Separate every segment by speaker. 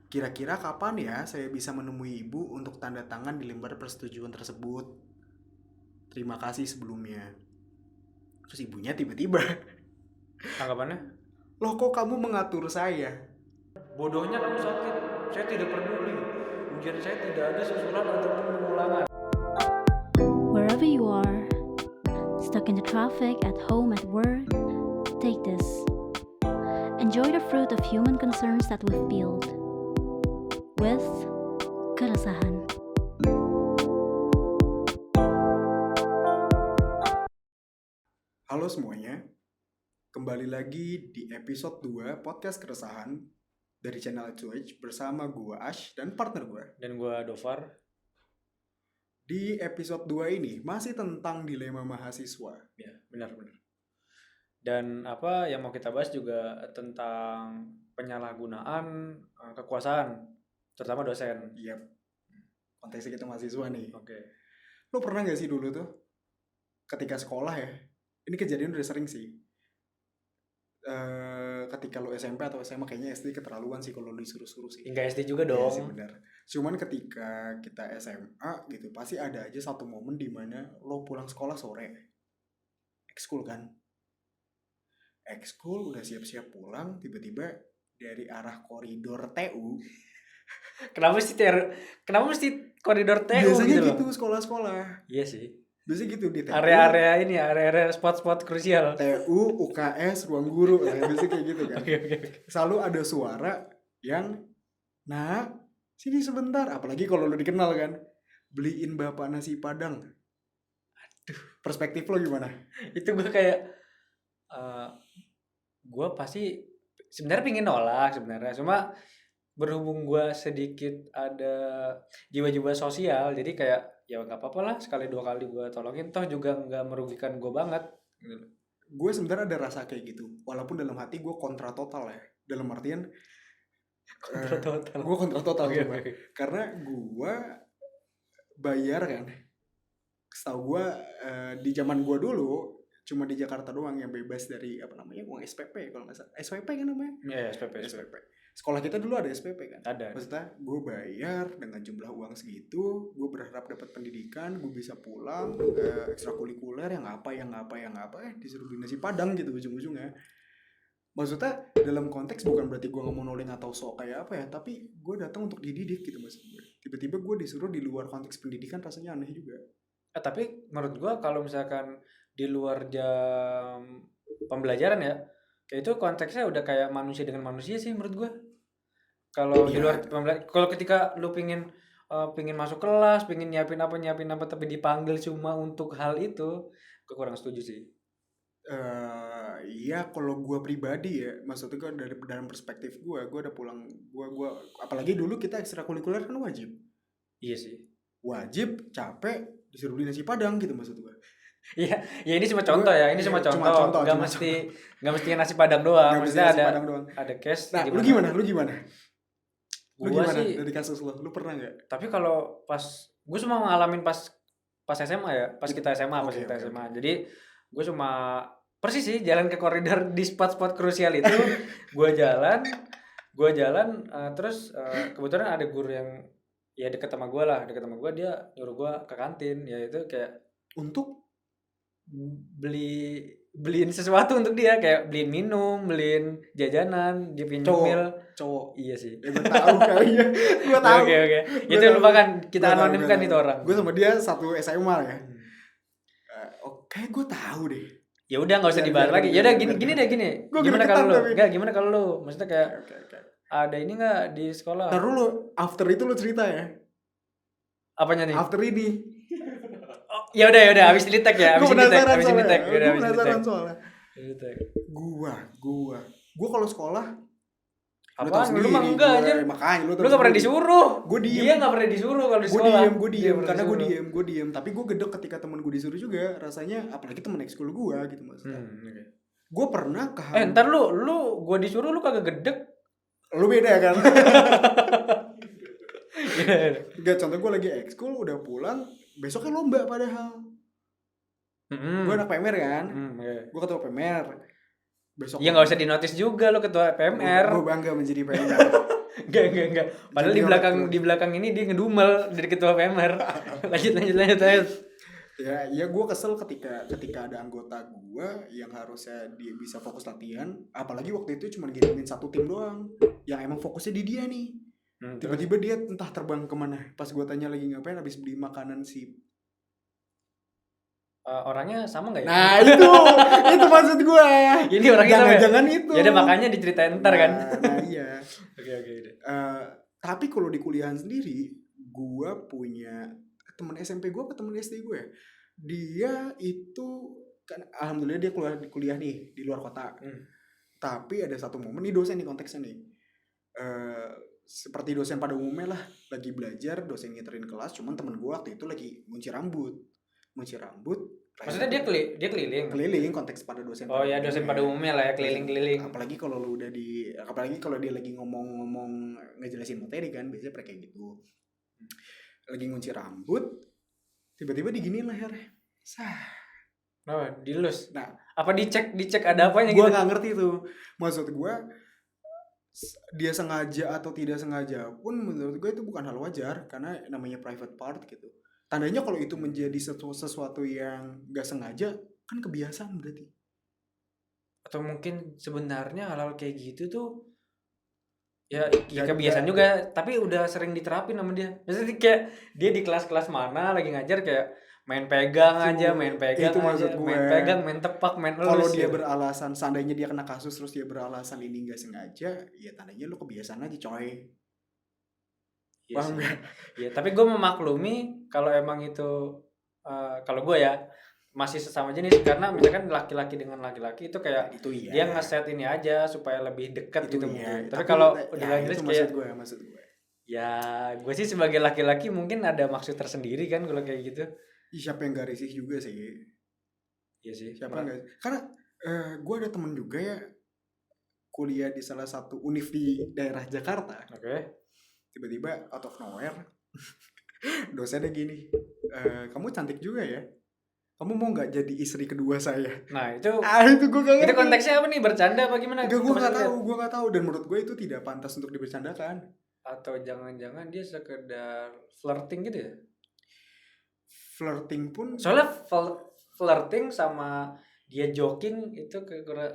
Speaker 1: Kira-kira kapan ya saya bisa menemui ibu untuk tanda tangan di lembar persetujuan tersebut? Terima kasih sebelumnya. Terus ibunya tiba-tiba,
Speaker 2: Tanggapannya?
Speaker 1: loh kok kamu mengatur saya?
Speaker 2: Bodohnya kamu sakit. Saya tidak peduli. Ujian saya tidak ada susulan ataupun pengulangan.
Speaker 3: Wherever you are, stuck in the traffic, at home, at work, take this. Enjoy the fruit of human concerns that we've built. With keresahan.
Speaker 1: Halo semuanya, kembali lagi di episode 2 Podcast Keresahan dari channel H2H bersama gua Ash dan partner gua.
Speaker 2: Dan gue Dovar.
Speaker 1: Di episode 2 ini masih tentang dilema mahasiswa.
Speaker 2: Ya, benar-benar. Dan apa yang mau kita bahas juga tentang penyalahgunaan kekuasaan, terutama dosen.
Speaker 1: Yap, konteksnya kita mahasiswa nih.
Speaker 2: Oke.
Speaker 1: Lo pernah gak sih dulu tuh ketika sekolah ya, ini kejadian udah sering sih, ketika lo SMP atau SMA, kayaknya SD keterlaluan sih kalau lo disuruh-suruh sih.
Speaker 2: Hingga SD juga
Speaker 1: Iya
Speaker 2: dong.
Speaker 1: sih benar. Cuman ketika kita SMA gitu pasti ada aja satu momen dimana lo pulang sekolah sore, ekskul kan, ekskul udah siap-siap pulang, tiba-tiba dari arah koridor TU.
Speaker 2: Kenapa mesti koridor TU
Speaker 1: Biasanya
Speaker 2: gitu loh?
Speaker 1: gitu sekolah-sekolah.
Speaker 2: Iya sih.
Speaker 1: Biasanya gitu di TU.
Speaker 2: Area-area spot-spot krusial.
Speaker 1: TU, UKS, ruang guru, biasanya kayak gitu kan.
Speaker 2: Oke.
Speaker 1: Selalu ada suara yang, nah, sini sebentar. Apalagi kalau lo dikenal kan, beliin bapak nasi padang. Aduh, perspektif lo gimana?
Speaker 2: Itu gue kayak gue pasti sebenarnya pingin nolak sebenarnya, cuma berhubung gue sedikit ada jiwa-jiwa sosial, jadi kayak ya nggak apa-apa lah, sekali dua kali gue tolongin, toh juga nggak merugikan gue banget gitu.
Speaker 1: Gue sebenarnya ada rasa kayak gitu, walaupun dalam hati gue kontra total ya. Dalam artian
Speaker 2: Kontra total.
Speaker 1: gue kontra total.
Speaker 2: Oke,
Speaker 1: cuma
Speaker 2: oke.
Speaker 1: karena gue bayar kan, setahu gue di zaman gue dulu cuma di Jakarta doang yang bebas dari apa namanya uang SPP, kalau nggak salah SPP kan namanya.
Speaker 2: Ya, SPP.
Speaker 1: Sekolah kita dulu ada SPP kan.
Speaker 2: Ada.
Speaker 1: Maksudnya gue bayar dengan jumlah uang segitu, gue berharap dapat pendidikan, gue bisa pulang, ekstrakurikuler yang apa, disuruh beli nasi padang gitu ujung-ujungnya. Maksudnya dalam konteks bukan berarti gue nggak mau nolong atau sok kayak apa ya, tapi gue datang untuk dididik gitu maksud gue. Tiba-tiba gue disuruh di luar konteks pendidikan, rasanya aneh juga.
Speaker 2: Tapi menurut gue kalau misalkan di luar jam pembelajaran ya, kayak itu konteksnya udah kayak manusia dengan manusia sih menurut gue. Kalau di luar pembelajaran, kalau ketika lu pingin masuk kelas, pingin nyiapin apa tapi dipanggil cuma untuk hal itu, gue kurang setuju sih.
Speaker 1: Iya, kalau gue pribadi ya, maksudnya gue dari dalam perspektif gue udah pulang, gue apalagi dulu kita ekstrakurikuler kan wajib.
Speaker 2: Iya sih.
Speaker 1: Wajib, capek, disuruh beli nasi padang gitu maksud gue.
Speaker 2: Iya, ya ini cuma contoh ya, ini cuma contoh. Gak mesti nasi padang doang. Maksudnya ada case.
Speaker 1: Nah, lu gimana? Lu gimana
Speaker 2: sih,
Speaker 1: dari kasus lu? Lu pernah nggak?
Speaker 2: tapi kalau pas gue cuma ngalamin pas SMA ya, pas kita SMA. Jadi gue cuma persis sih jalan ke koridor di spot-spot krusial itu. gue jalan terus kebetulan ada guru yang ya deket sama gue, dia nyuruh gue ke kantin, ya itu kayak
Speaker 1: Untuk
Speaker 2: beliin sesuatu untuk dia, kayak beliin minum, beliin jajanan, dia nyemil.
Speaker 1: cowok.
Speaker 2: Iya sih.
Speaker 1: Gue tahu kali ya. Gue tahu.
Speaker 2: Oke. Itu lupakan, kita anonimkan itu orang.
Speaker 1: Gue sama dia satu SMA ya. Oke, gue tahu deh.
Speaker 2: Ya udah nggak usah dibahas lagi. Ya udah gini. Gimana kalau lu? Maksudnya kayak ada ini nggak di sekolah?
Speaker 1: Ntar dulu, after itu lu cerita ya.
Speaker 2: Apanya nih?
Speaker 1: After ini.
Speaker 2: Ya udah habis di tag ya.
Speaker 1: Gue penasaran
Speaker 2: soalnya.
Speaker 1: Gue kalau sekolah
Speaker 2: apaan? Lu mah enggak aja.
Speaker 1: Makanya lu
Speaker 2: nggak pernah disuruh.
Speaker 1: Gue diem.
Speaker 2: Dia nggak pernah disuruh kalau di sekolah.
Speaker 1: Gue diem karena gue diem. Tapi gue gedek ketika temen gue disuruh juga. Rasanya apalagi temen ekskul gue gitu maksudnya. Gue pernah
Speaker 2: ntar lu gue disuruh lu kagak gedek.
Speaker 1: Lu beda kan? Gak, contoh gue lagi ekskul udah pulang, besoknya lomba padahal. Gue anak PMR kan, gue ketua PMR. Besok
Speaker 2: ya nggak usah dinotis juga lo ketua PMR.
Speaker 1: Gue bangga menjadi PMR.
Speaker 2: Enggak. Padahal
Speaker 1: Jadi
Speaker 2: di belakang ini dia ngedumel dari ketua PMR. lanjut.
Speaker 1: Ya gue kesel ketika ada anggota gue yang harusnya dia bisa fokus latihan, apalagi waktu itu cuma ngirimin satu tim doang yang emang fokusnya di dia nih. Tiba-tiba dia entah terbang kemana. Pas gue tanya lagi ngapain, habis beli makanan sih.
Speaker 2: Orangnya sama nggak ya?
Speaker 1: Nah itu maksud gue.
Speaker 2: Ini orangnya sama ya?
Speaker 1: Jangan itu.
Speaker 2: Ya udah makanya diceritain ntar kan.
Speaker 1: Nah iya.
Speaker 2: Oke deh.
Speaker 1: Tapi kalau di kuliahan sendiri, gue punya teman SMP gue apa teman SD gue ya, dia itu kan alhamdulillah dia kuliah nih di luar kota. Tapi ada satu momen, nih dosen nih konteksnya nih, seperti dosen pada umumnya lah, lagi belajar, dosen ngiterin kelas, cuman temen gue waktu itu lagi ngunci rambut.
Speaker 2: Maksudnya dia keliling
Speaker 1: konteks pada dosen.
Speaker 2: Oh ya, dosen pada umumnya lah ya, keliling.
Speaker 1: Apalagi kalau dia lagi ngomong ngejelasin materi kan, biasanya kayak gitu. Lagi ngunci rambut, tiba-tiba diginiin lehernya.
Speaker 2: Oh, dilus.
Speaker 1: Nah,
Speaker 2: apa dicek ada apanya
Speaker 1: gitu? Gua
Speaker 2: gitu?
Speaker 1: nggak ngerti tuh. Maksud gue, dia sengaja atau tidak sengaja pun menurut gue itu bukan hal wajar, karena namanya private part gitu. Tandanya kalau itu menjadi sesuatu yang gak sengaja, kan kebiasaan berarti.
Speaker 2: Atau mungkin sebenarnya hal-hal kayak gitu tuh ya kebiasaan juga, tapi udah sering diterapin sama dia. Maksudnya kayak dia di kelas-kelas mana lagi ngajar kayak main pegang aja, itu maksud gue. Main pegang, main tepak, main elus.
Speaker 1: Kalau dia beralasan, seandainya dia kena kasus terus dia beralasan ini gak sengaja, ya tandanya lu kebiasaan aja coy.
Speaker 2: Paham gak? Ya, tapi gue memaklumi kalau emang itu kalau gue ya masih sesama jenis, karena misalkan laki-laki dengan laki-laki itu kayak
Speaker 1: itu iya.
Speaker 2: Dia nge-set ini aja supaya lebih dekat gitu
Speaker 1: iya.
Speaker 2: mungkin. Tapi kalau udah
Speaker 1: jenis
Speaker 2: kayak
Speaker 1: maksud gue.
Speaker 2: Ya, gue sih sebagai laki-laki mungkin ada maksud tersendiri kan kalau kayak gitu.
Speaker 1: Siapa yang gak risih juga sih?
Speaker 2: Iya sih.
Speaker 1: Siapa enggak? Karena gue ada temen juga ya kuliah di salah satu univ di daerah Jakarta.
Speaker 2: Oke.
Speaker 1: Tiba-tiba out of nowhere dosennya gini, kamu cantik juga ya, kamu mau nggak jadi istri kedua saya?
Speaker 2: Nah itu
Speaker 1: gue gak ngerti.
Speaker 2: Itu konteksnya apa nih, bercanda apa gimana?
Speaker 1: Gue nggak tahu dan menurut gue itu tidak pantas untuk dibercandakan.
Speaker 2: Atau jangan-jangan dia sekedar flirting gitu ya?
Speaker 1: Flirting pun
Speaker 2: soalnya flirting sama dia joking itu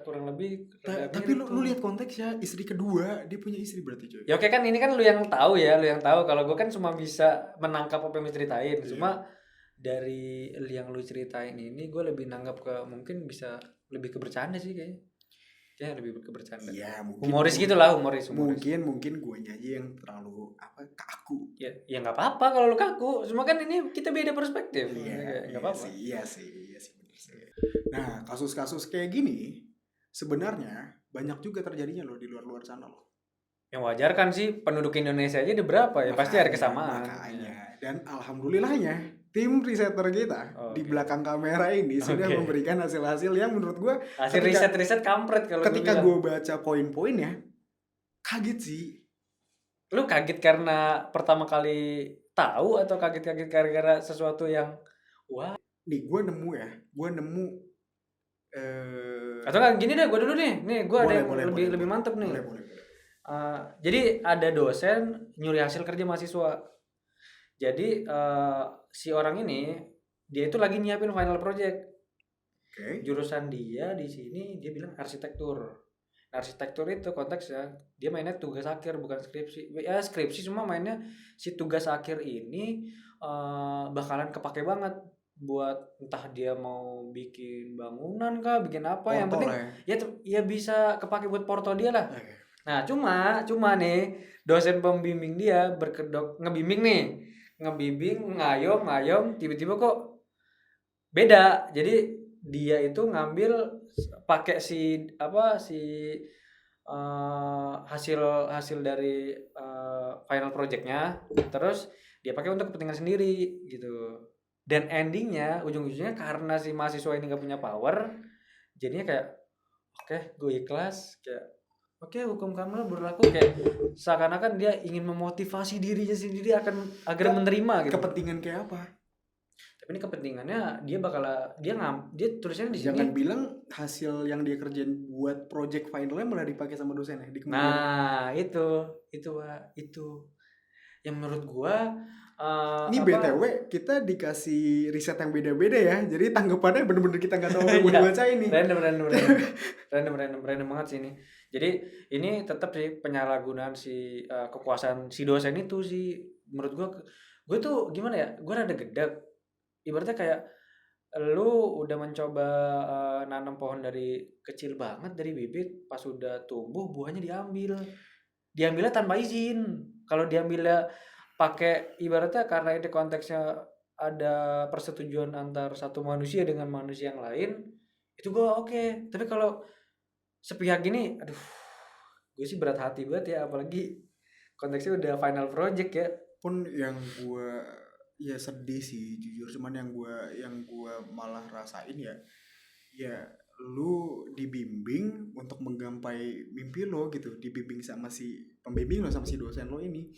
Speaker 2: kurang lebih.
Speaker 1: Tapi lu lihat konteksnya, istri kedua, dia punya istri berarti coy.
Speaker 2: Ya oke kan, ini kan lu yang tahu. Kalau gue kan cuma bisa menangkap apa yang lu ceritain. Cuma dari yang lu ceritain ini gue lebih nanggap ke mungkin bisa lebih ke bercanda sih kayaknya. Kayak lebih ke bercanda.
Speaker 1: Ya, mungkin
Speaker 2: humoris gitulah, humoris.
Speaker 1: Mungkin gue aja yang terlalu kaku.
Speaker 2: Ya nggak apa-apa kalau lu kaku. Cuma kan ini kita beda perspektif.
Speaker 1: Iya,
Speaker 2: nggak apa-apa.
Speaker 1: Iya sih. Nah, kasus-kasus kayak gini sebenarnya banyak juga terjadinya loh di luar sana loh.
Speaker 2: Yang wajar kan sih, penduduk Indonesia aja ada berapa ya? Pasti ada kesamaan.
Speaker 1: Makanya. Dan alhamdulillahnya tim riseter kita di belakang kamera ini sudah memberikan hasil-hasil yang menurut gue
Speaker 2: hasil riset kampret kalau
Speaker 1: ketika gue baca poin-poinnya kaget sih.
Speaker 2: Lu kaget karena pertama kali tahu atau kaget gara-gara sesuatu yang wah?
Speaker 1: Nih gue nemu
Speaker 2: atau kan gini deh, gue dulu nih gue ada yang lebih mantep nih.
Speaker 1: Boleh.
Speaker 2: Jadi ada dosen nyuri hasil kerja mahasiswa. Jadi si orang ini dia itu lagi nyiapin final project. Jurusan dia di sini dia bilang arsitektur. Arsitektur itu konteksnya dia mainnya tugas akhir bukan skripsi. Ya skripsi, cuma mainnya si tugas akhir ini bakalan kepake banget buat entah dia mau bikin bangunan kah, bikin apa, porto yang penting ya bisa kepake buat porto dia lah. Nah cuma nih dosen pembimbing dia berkedok ngebimbing ngayom tiba-tiba kok beda. Jadi dia itu ngambil pakai hasil dari final projectnya, terus dia pakai untuk kepentingan sendiri gitu. Dan endingnya ujung-ujungnya karena si mahasiswa ini gak punya power, jadinya kayak oke, gue ikhlas, kayak oke, hukum kamu berlaku, kayak seakan-akan dia ingin memotivasi dirinya sendiri agar menerima gitu.
Speaker 1: Kepentingan kayak apa?
Speaker 2: Tapi ini kepentingannya dia tulisannya di sini.
Speaker 1: Jangan bilang hasil yang dia kerjain buat project finalnya malah dipakai sama dosennya di kemudian.
Speaker 2: Nah, itu Pak, itu. Yang menurut gua
Speaker 1: Ini BTW kita dikasih riset yang beda-beda ya. Jadi tanggapannya bener-bener kita nggak tahu apa yang mau
Speaker 2: Iya.
Speaker 1: dibaca ini.
Speaker 2: Random banget sih ini. Jadi ini tetap sih penyalahgunaan si kekuasaan si dosen itu sih menurut gue tuh gimana ya, gue rada gedek. Ibaratnya kayak lu udah mencoba nanam pohon dari kecil banget, dari bibit, pas udah tumbuh buahnya diambilnya tanpa izin. Kalau diambilnya pakai, ibaratnya karena itu konteksnya ada persetujuan antar satu manusia dengan manusia yang lain, itu gue oke. Tapi kalau sepihak gini, aduh, gue sih berat hati banget ya, apalagi konteksnya udah final project ya.
Speaker 1: Pun yang gue ya sedih sih jujur, cuman yang gua malah rasain ya lu dibimbing untuk menggapai mimpi lo gitu, dibimbing sama si pembimbing lo, sama si dosen lo ini.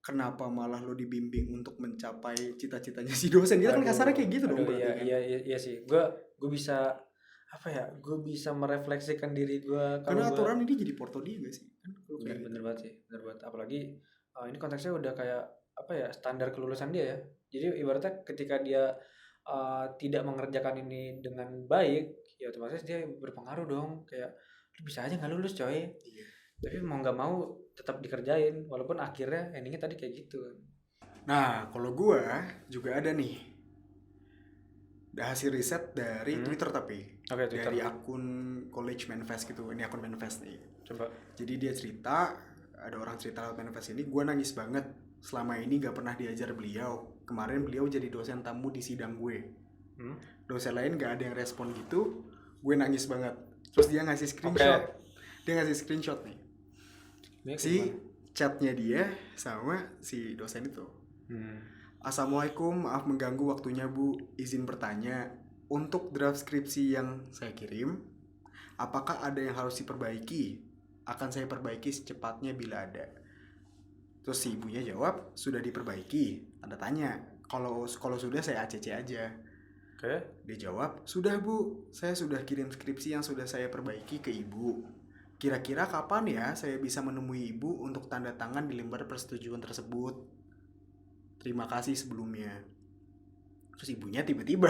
Speaker 1: Kenapa malah lo dibimbing untuk mencapai cita-citanya si dosen? Kita kan kasarnya kayak gitu dong berarti kan.
Speaker 2: Iya sih. Gue bisa apa ya? Gue bisa merefleksikan diri gue
Speaker 1: Karena aturan ini jadi porto dia gak sih? Kan kalau kayak
Speaker 2: bener banget sih, bener banget. Apalagi ini konteksnya udah kayak apa ya, standar kelulusan dia ya. Jadi ibaratnya ketika dia tidak mengerjakan ini dengan baik, ya otomatis dia berpengaruh dong. Kayak lu bisa aja nggak lulus coy.
Speaker 1: Iya.
Speaker 2: Tapi mau nggak mau tetap dikerjain, walaupun akhirnya endingnya tadi kayak gitu.
Speaker 1: Nah, kalau gua juga ada nih. Ada hasil riset dari Twitter tapi
Speaker 2: Oke, Twitter.
Speaker 1: dari akun College Manifest gitu. Ini akun Manifest nih.
Speaker 2: Coba.
Speaker 1: Jadi dia cerita, ada orang cerita lewat Manifest ini, gua nangis banget. Selama ini gak pernah diajar beliau. Kemarin beliau jadi dosen tamu di sidang gue. Dosen lain gak ada yang respon gitu. Gue nangis banget. Terus dia ngasih screenshot. Dia ngasih screenshot nih. Si chatnya dia sama si dosen itu. Assalamualaikum, maaf mengganggu waktunya Bu. Izin bertanya, untuk draft skripsi yang saya kirim, apakah ada yang harus diperbaiki? Akan saya perbaiki secepatnya bila ada. Terus si ibunya jawab, sudah diperbaiki. Tanda tanya. Kalau sudah saya ACC aja.
Speaker 2: Oke.
Speaker 1: Dia jawab, sudah Bu, saya sudah kirim skripsi yang sudah saya perbaiki ke Ibu. Kira-kira kapan ya saya bisa menemui Ibu untuk tanda tangan di lembar persetujuan tersebut? Terima kasih sebelumnya. Terus ibunya tiba-tiba,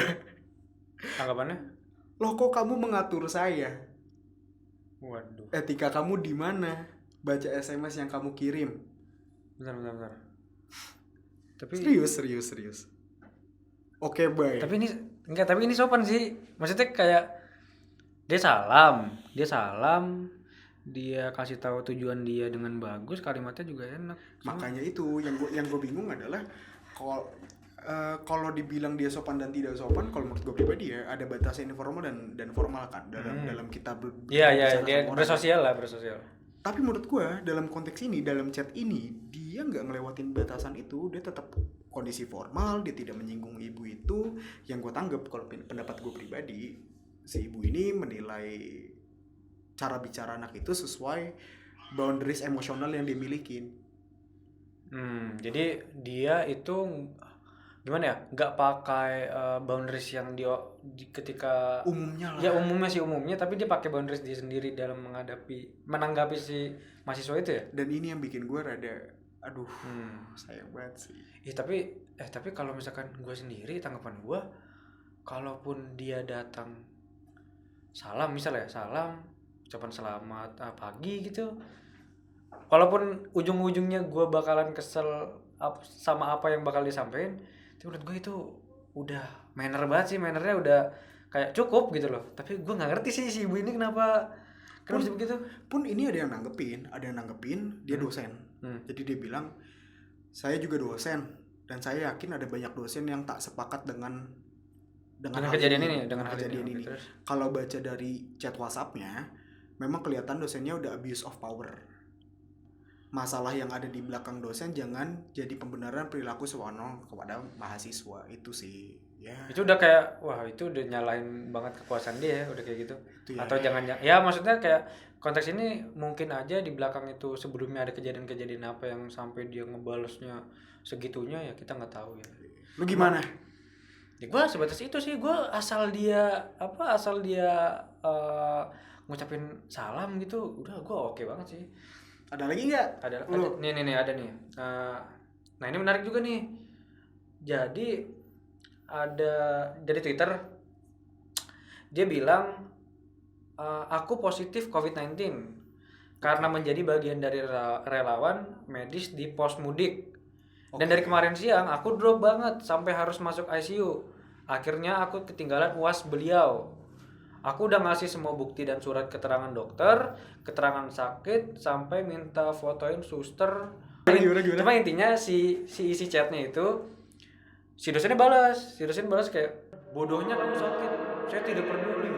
Speaker 2: Tanggapannya?
Speaker 1: loh kok kamu mengatur saya?
Speaker 2: Waduh.
Speaker 1: Etika kamu di mana? Baca SMS yang kamu kirim.
Speaker 2: Bentar. Tapi
Speaker 1: Serius. Oke, bye.
Speaker 2: Tapi ini sopan sih. Maksudnya kayak dia salam, dia kasih tahu tujuan dia dengan bagus, kalimatnya juga enak.
Speaker 1: Makanya itu yang gue bingung adalah kalau dibilang dia sopan dan tidak sopan, kalau menurut gue pribadi ya ada batasan informal dan formal kan dalam kita
Speaker 2: Iya, dia bersosial.
Speaker 1: Tapi menurut gue dalam konteks ini, dalam chat ini, dia nggak ngelewatin batasan itu. Dia tetap kondisi formal, dia tidak menyinggung ibu itu. Yang gue tanggap, kalau pendapat gue pribadi, si ibu ini menilai cara bicara anak itu sesuai boundaries emosional yang dimiliki.
Speaker 2: Jadi dia itu gimana ya, nggak pakai boundaries yang dia ketika
Speaker 1: Umumnya lah.
Speaker 2: ya umumnya, tapi dia pakai boundaries dia sendiri dalam menanggapi si mahasiswa itu ya.
Speaker 1: Dan ini yang bikin gue rada sayang banget sih.
Speaker 2: Tapi kalau misalkan gue sendiri, tanggapan gue, kalaupun dia datang salam, misalnya salam, ucapan selamat pagi gitu, walaupun ujung-ujungnya gue bakalan kesel sama apa yang bakal disampaikan, tapi menurut gue itu udah manner banget sih, mannernya udah kayak cukup gitu loh. Tapi gue nggak ngerti sih si ibu ini kenapa sih begitu.
Speaker 1: Pun ini ada yang nanggepin dia dosen. Jadi dia bilang, saya juga dosen dan saya yakin ada banyak dosen yang tak sepakat dengan
Speaker 2: kejadian ini.
Speaker 1: Kalau baca dari chat WhatsApp-nya, memang kelihatan dosennya udah abuse of power. Masalah yang ada di belakang dosen jangan jadi pembenaran perilaku sewenang kepada mahasiswa. Itu sih ya.
Speaker 2: Itu udah kayak, wah itu udah nyalain banget kekuasaan dia ya, udah kayak gitu.
Speaker 1: Ya.
Speaker 2: Atau jangan ya, maksudnya kayak konteks ini mungkin aja di belakang itu sebelumnya ada kejadian-kejadian apa yang sampai dia ngebalesnya segitunya, ya kita nggak tahu ya.
Speaker 1: Lu gimana?
Speaker 2: Ya gue sebatas itu sih, gue asal dia ngucapin salam gitu, udah gue oke banget sih.
Speaker 1: Ada lagi nggak?
Speaker 2: Ada
Speaker 1: Lu?
Speaker 2: nih ada nih. Nah ini menarik juga nih. Jadi ada dari Twitter, dia bilang aku positif COVID-19 karena menjadi bagian dari relawan medis di pos mudik. Dan dari kemarin siang aku drop banget sampai harus masuk ICU. Akhirnya aku ketinggalan UAS beliau. Aku udah ngasih semua bukti dan surat keterangan dokter, keterangan sakit, sampai minta fotoin suster.
Speaker 1: Gimana?
Speaker 2: Cuma intinya si isi chatnya itu, si dosen balas kayak, bodohnya kamu sakit, saya tidak peduli.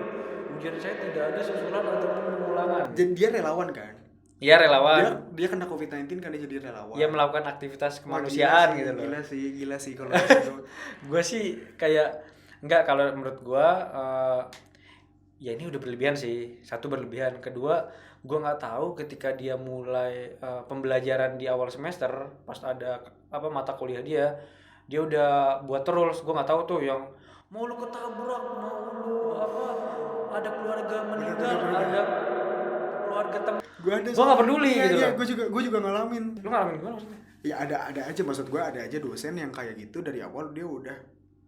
Speaker 2: Ujian saya tidak ada susulan ataupun pengulangan.
Speaker 1: Jadi dia relawan kan?
Speaker 2: Iya relawan.
Speaker 1: Dia kena COVID-19 kan dia jadi relawan.
Speaker 2: Dia melakukan aktivitas
Speaker 1: Wah,
Speaker 2: kemanusiaan
Speaker 1: gila
Speaker 2: gitu loh.
Speaker 1: Gila sih kalau gitu.
Speaker 2: Gue sih kayak enggak, kalau menurut gue ya ini udah berlebihan sih. Satu berlebihan, kedua gue nggak tahu ketika dia mulai pembelajaran di awal semester pas ada mata kuliah dia udah buat rules. Gue nggak tahu tuh yang mau lu ketabrak, mau lu ada keluarga meninggal, ada keluarga teman.
Speaker 1: Gue
Speaker 2: nggak peduli gitu
Speaker 1: Iya,
Speaker 2: loh.
Speaker 1: gue juga ngalamin.
Speaker 2: Lu ngalamin gimana maksudnya?
Speaker 1: Ya ada aja, maksud gue ada aja dosen yang kayak gitu dari awal dia udah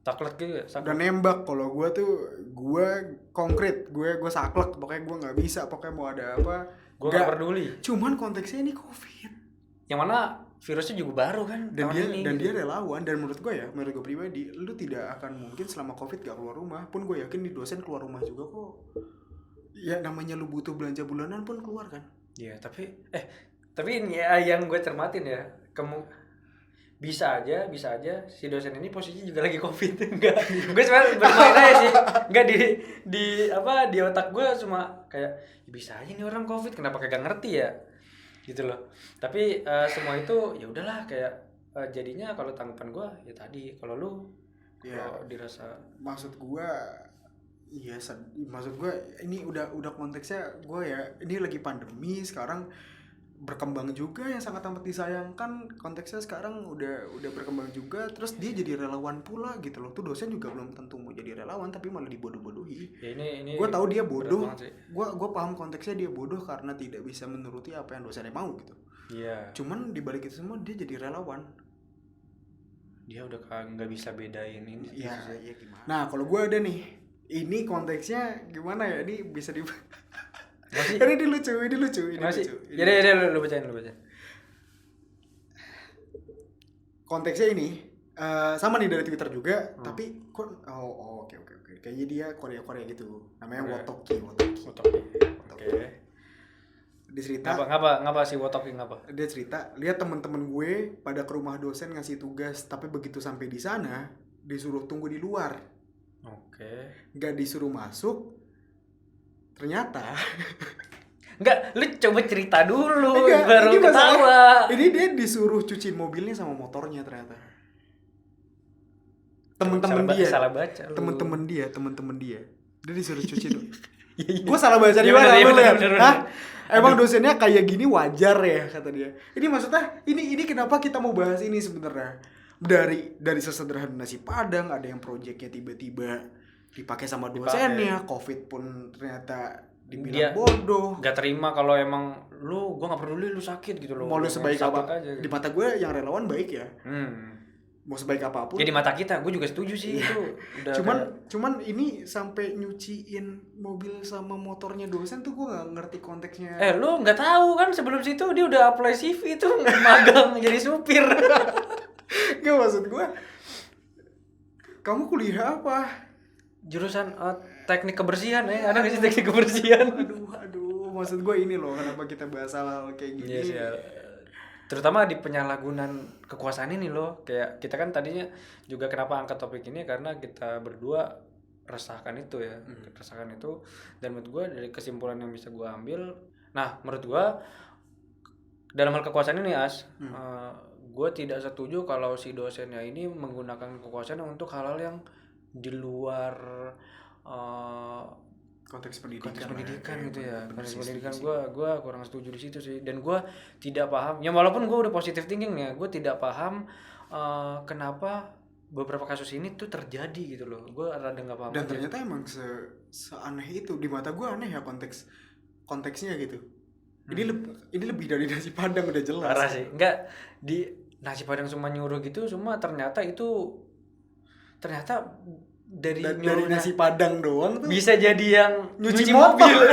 Speaker 2: Taklek gitu ya?
Speaker 1: udah nembak. Kalau gue tuh gue konkret, gue saklek, pokoknya gue nggak bisa, pokoknya mau ada apa
Speaker 2: Gue nggak peduli.
Speaker 1: Cuman konteksnya ini COVID,
Speaker 2: Yang mana virusnya juga baru kan,
Speaker 1: dan
Speaker 2: tahun ini,
Speaker 1: dia relawan. Dan menurut gue pribadi, lu tidak akan mungkin selama COVID gak keluar rumah. Pun gue yakin di dosen keluar rumah juga kok. Ya namanya lu butuh belanja bulanan pun keluar kan.
Speaker 2: Iya, tapi ini ya yang gue cermatin ya, bisa aja si dosen ini posisinya juga lagi COVID. Enggak, gue sebenarnya bermain aja sih. Enggak di otak gue cuma kayak ya bisa aja nih orang COVID, kenapa kagak ngerti ya gitu loh. Tapi semua itu ya udahlah kayak jadinya kalau tanggapan gue ya tadi, kalau lu
Speaker 1: Ya,
Speaker 2: kalau dirasa
Speaker 1: maksud gue ini udah konteksnya gue ya, ini lagi pandemi sekarang, berkembang juga yang sangat amat disayangkan. Konteksnya sekarang udah berkembang juga, terus dia jadi relawan pula gitu loh. Tuh dosen juga belum tentu mau jadi relawan tapi malah dibodoh-bodohi.
Speaker 2: ya ini
Speaker 1: Gue tahu dia bodoh,
Speaker 2: berat banget sih.
Speaker 1: gue paham konteksnya dia bodoh karena tidak bisa menuruti apa yang dosennya mau gitu.
Speaker 2: Iya.
Speaker 1: Cuman dibalik itu semua dia jadi relawan.
Speaker 2: Dia udah nggak bisa bedain ini.
Speaker 1: Iya gimana? Nah kalau gue ada nih, ini konteksnya gimana ya? Ini bisa di ini lucu.
Speaker 2: Ya lu bacain.
Speaker 1: Konteksnya ini sama nih dari Twitter juga, tapi kok oke. Kayaknya dia Korea gitu. Namanya Wotoki.
Speaker 2: Oke.
Speaker 1: Dia cerita.
Speaker 2: Ngapa si Wotoki ngapa?
Speaker 1: Dia cerita, lihat teman-teman gue pada ke rumah dosen ngasih tugas, tapi begitu sampai di sana disuruh tunggu di luar.
Speaker 2: Oke.
Speaker 1: Nggak disuruh masuk. Ternyata
Speaker 2: enggak, lu coba cerita dulu
Speaker 1: enggak,
Speaker 2: baru
Speaker 1: ini
Speaker 2: ketawa.
Speaker 1: Ini dia disuruh cuciin mobilnya sama motornya ternyata. Temen-temen dia.
Speaker 2: Salah baca lu.
Speaker 1: Temen-temen dia. Dia disuruh cuciin. Gue salah baca di
Speaker 2: Iya,
Speaker 1: mana?
Speaker 2: bener.
Speaker 1: Hah? Emang dosennya kayak gini wajar ya, kata dia. Ini maksudnya ini kenapa kita mau bahas ini sebenarnya? Dari sesederhana nasi Padang, ada yang proyeknya tiba-tiba dipakai sama dosennya, COVID pun ternyata dibilang
Speaker 2: Dia
Speaker 1: bodoh.
Speaker 2: Gak terima kalau emang gue nggak peduli lu sakit gitu loh.
Speaker 1: Mau lu sebaik apa
Speaker 2: aja, gitu.
Speaker 1: di mata gue yang relawan baik ya. Mau sebaik apapun.
Speaker 2: Ya di mata kita, gue juga setuju sih itu. Udah
Speaker 1: Cuman ini sampai nyuciin mobil sama motornya dosen tuh gue nggak ngerti konteksnya.
Speaker 2: Lu nggak tahu kan sebelum situ dia udah apply CV itu magang jadi supir.
Speaker 1: Gak, maksud gue, kamu kuliah apa?
Speaker 2: Jurusan teknik kebersihan ya, ada nggak sih teknik kebersihan?
Speaker 1: Aduh, maksud gue ini loh, kenapa kita bahas hal kayak gini?
Speaker 2: Yes, ya. Terutama di penyalahgunaan kekuasaan ini loh, kayak kita kan tadinya juga kenapa angkat topik ini karena kita berdua resahkan itu ya, resahkan itu. Dan menurut gue dari kesimpulan yang bisa gue ambil, nah menurut gue dalam hal kekuasaan ini gue tidak setuju kalau si dosennya ini menggunakan kekuasaan untuk hal-hal yang di luar
Speaker 1: konteks pendidikan
Speaker 2: gitu ya. Konteks pendidikan gue kurang setuju di situ sih. Dan gue tidak paham. Ya walaupun gue udah positive thinking ya, gue tidak paham kenapa beberapa kasus ini tuh terjadi gitu loh. Gue rada nggak paham
Speaker 1: Dan
Speaker 2: aja.
Speaker 1: ternyata emang seaneh itu, di mata gue aneh ya konteksnya gitu. Ini lebih dari nasi padang, udah jelas.
Speaker 2: Parah sih. Enggak, di nasi padang cuma nyuruh gitu, cuma ternyata dari
Speaker 1: Dari
Speaker 2: nyuruhnya
Speaker 1: nasi padang doang tuh
Speaker 2: bisa jadi yang
Speaker 1: nyuci
Speaker 2: mobil.
Speaker 1: motor.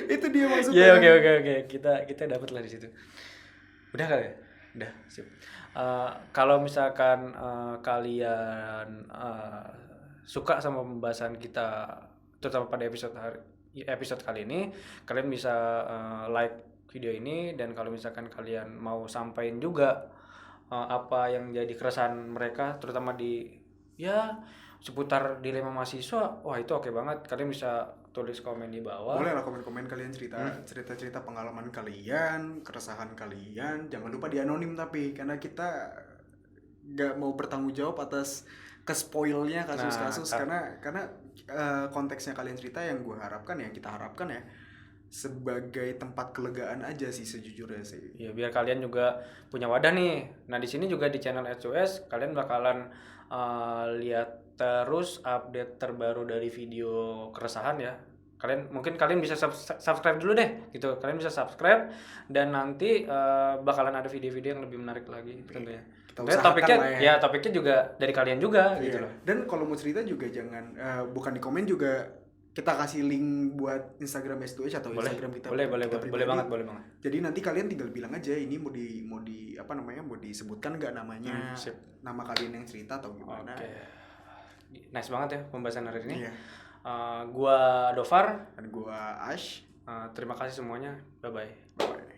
Speaker 1: Itu dia maksudnya.
Speaker 2: Ya oke. Kita dapat lah di situ. Udah kali ya? Udah, sip. Kalau misalkan kalian suka sama pembahasan kita, terutama pada episode kali ini, kalian bisa like video ini, dan kalau misalkan kalian mau sampaikan juga apa yang jadi keresahan mereka, terutama di seputar dilema mahasiswa, wah itu oke banget. Kalian bisa tulis komen di bawah.
Speaker 1: Boleh lah komen-komen kalian, cerita-cerita pengalaman kalian, keresahan kalian. Jangan lupa di anonim tapi, karena kita nggak mau bertanggung jawab atas kespoilnya kasus-kasus. Karena konteksnya kalian cerita yang kita harapkan ya sebagai tempat kelegaan aja sih sejujurnya sih.
Speaker 2: Ya biar kalian juga punya wadah nih. Nah di sini juga di channel SOS kalian bakalan lihat terus update terbaru dari video keresahan ya. Kalian bisa subscribe dulu deh gitu. Kalian bisa subscribe, dan nanti bakalan ada video-video yang lebih menarik lagi tentunya. Topiknya juga dari kalian juga gitu loh.
Speaker 1: Dan kalau mau cerita juga jangan bukan di komen juga, kita kasih link buat Instagram S2H atau Instagram kita.
Speaker 2: Boleh banget.
Speaker 1: Jadi nanti kalian tinggal bilang aja ini mau disebutkan nggak namanya, nama kalian yang cerita atau gimana.
Speaker 2: Nice banget ya pembahasan hari ini.
Speaker 1: Iya.
Speaker 2: Gua Dovar
Speaker 1: Dan gua Ash.
Speaker 2: Terima kasih semuanya. Bye bye.
Speaker 1: Bye.